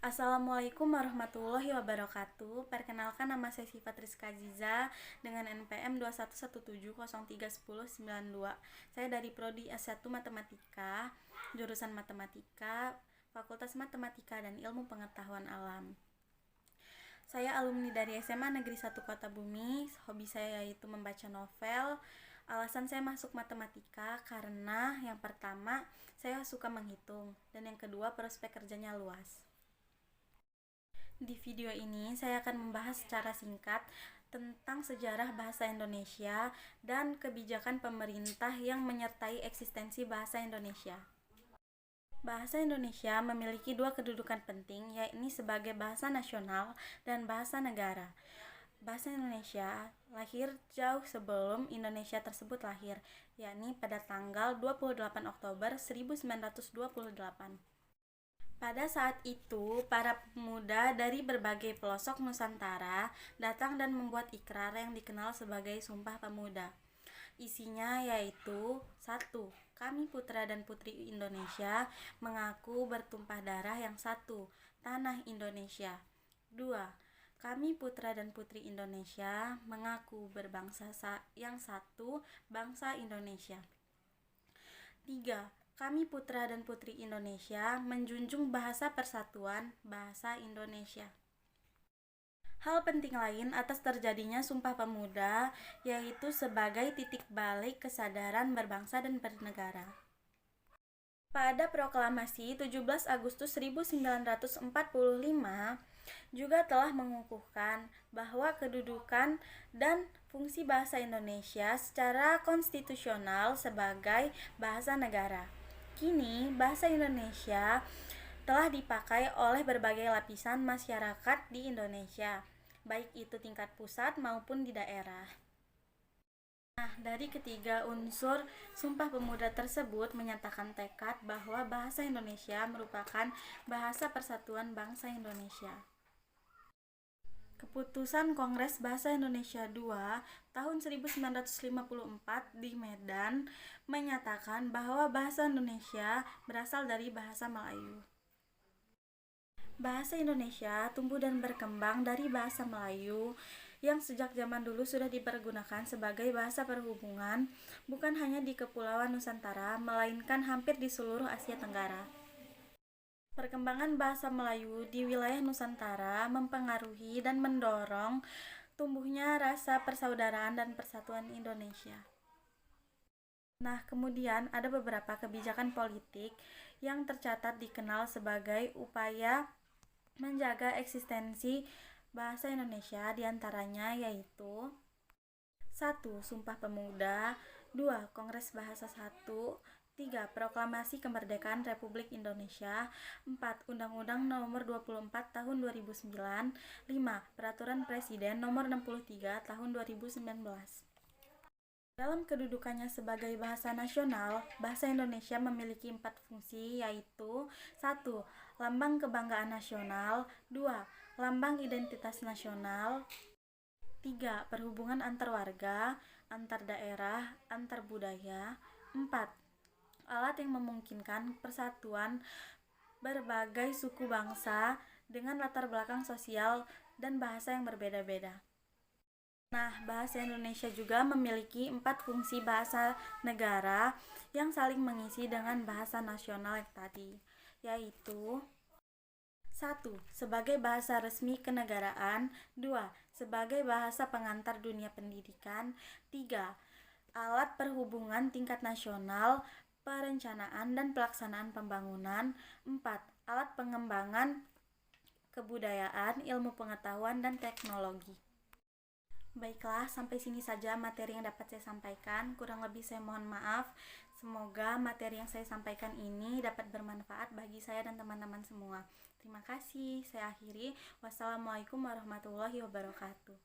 Assalamualaikum warahmatullahi wabarakatuh. Perkenalkan, nama saya Syifa Triska Aziza dengan NPM 2117031092. Saya dari Prodi S1 Matematika, jurusan Matematika, Fakultas Matematika dan Ilmu Pengetahuan Alam. Saya alumni dari SMA Negeri 1 Kota Bumi. Hobi saya yaitu membaca novel. Alasan saya masuk matematika karena yang pertama, saya suka menghitung, dan yang kedua, prospek kerjanya luas. Di video ini saya akan membahas secara singkat tentang sejarah bahasa Indonesia dan kebijakan pemerintah yang menyertai eksistensi bahasa Indonesia. Bahasa Indonesia memiliki dua kedudukan penting, yakni sebagai bahasa nasional dan bahasa negara. Bahasa Indonesia lahir jauh sebelum Indonesia tersebut lahir, yakni pada tanggal 28 Oktober 1928. Pada saat itu, para pemuda dari berbagai pelosok Nusantara datang dan membuat ikrar yang dikenal sebagai Sumpah Pemuda. Isinya yaitu: 1. Kami putra dan putri Indonesia mengaku bertumpah darah yang satu, tanah Indonesia. 2. Kami putra dan putri Indonesia mengaku berbangsa yang satu, bangsa Indonesia. 3. Kami putra dan putri Indonesia menjunjung bahasa persatuan, bahasa Indonesia. Hal penting lain atas terjadinya Sumpah Pemuda yaitu sebagai titik balik kesadaran berbangsa dan bernegara. Pada proklamasi 17 Agustus 1945 juga telah mengukuhkan bahwa kedudukan dan fungsi bahasa Indonesia secara konstitusional sebagai bahasa negara. Kini, bahasa Indonesia telah dipakai oleh berbagai lapisan masyarakat di Indonesia, baik itu tingkat pusat maupun di daerah. Nah, dari ketiga unsur Sumpah Pemuda tersebut menyatakan tekad bahwa bahasa Indonesia merupakan bahasa persatuan bangsa Indonesia. Keputusan Kongres Bahasa Indonesia II tahun 1954 di Medan menyatakan bahwa bahasa Indonesia berasal dari bahasa Melayu. Bahasa Indonesia tumbuh dan berkembang dari bahasa Melayu yang sejak zaman dulu sudah dipergunakan sebagai bahasa perhubungan bukan hanya di Kepulauan Nusantara, melainkan hampir di seluruh Asia Tenggara. Perkembangan bahasa Melayu di wilayah Nusantara mempengaruhi dan mendorong tumbuhnya rasa persaudaraan dan persatuan Indonesia. Nah, kemudian ada beberapa kebijakan politik yang tercatat dikenal sebagai upaya menjaga eksistensi bahasa Indonesia, diantaranya yaitu: 1. Sumpah Pemuda. 2. Kongres Bahasa 1. 3. Proklamasi Kemerdekaan Republik Indonesia. 4. Undang-Undang Nomor 24 Tahun 2009. 5. Peraturan Presiden Nomor 63 Tahun 2019. Dalam kedudukannya sebagai bahasa nasional, bahasa Indonesia memiliki 4 fungsi, yaitu: 1. Lambang kebanggaan nasional. 2. Lambang identitas nasional. 3. Perhubungan antar warga, antar daerah, antar budaya. 4. Alat yang memungkinkan persatuan berbagai suku bangsa dengan latar belakang sosial dan bahasa yang berbeda-beda. Nah, bahasa Indonesia juga memiliki 4 fungsi bahasa negara yang saling mengisi dengan bahasa nasional yang tadi, yaitu: 1. Sebagai bahasa resmi kenegaraan. 2. Sebagai bahasa pengantar dunia pendidikan. 3. Alat perhubungan tingkat nasional, perencanaan dan pelaksanaan pembangunan. 4. Alat pengembangan kebudayaan, ilmu pengetahuan, dan teknologi. Baiklah, sampai sini saja materi yang dapat saya sampaikan. Kurang lebih saya mohon maaf. Semoga materi yang saya sampaikan ini dapat bermanfaat bagi saya dan teman-teman semua. Terima kasih. Saya akhiri. Wassalamualaikum warahmatullahi wabarakatuh.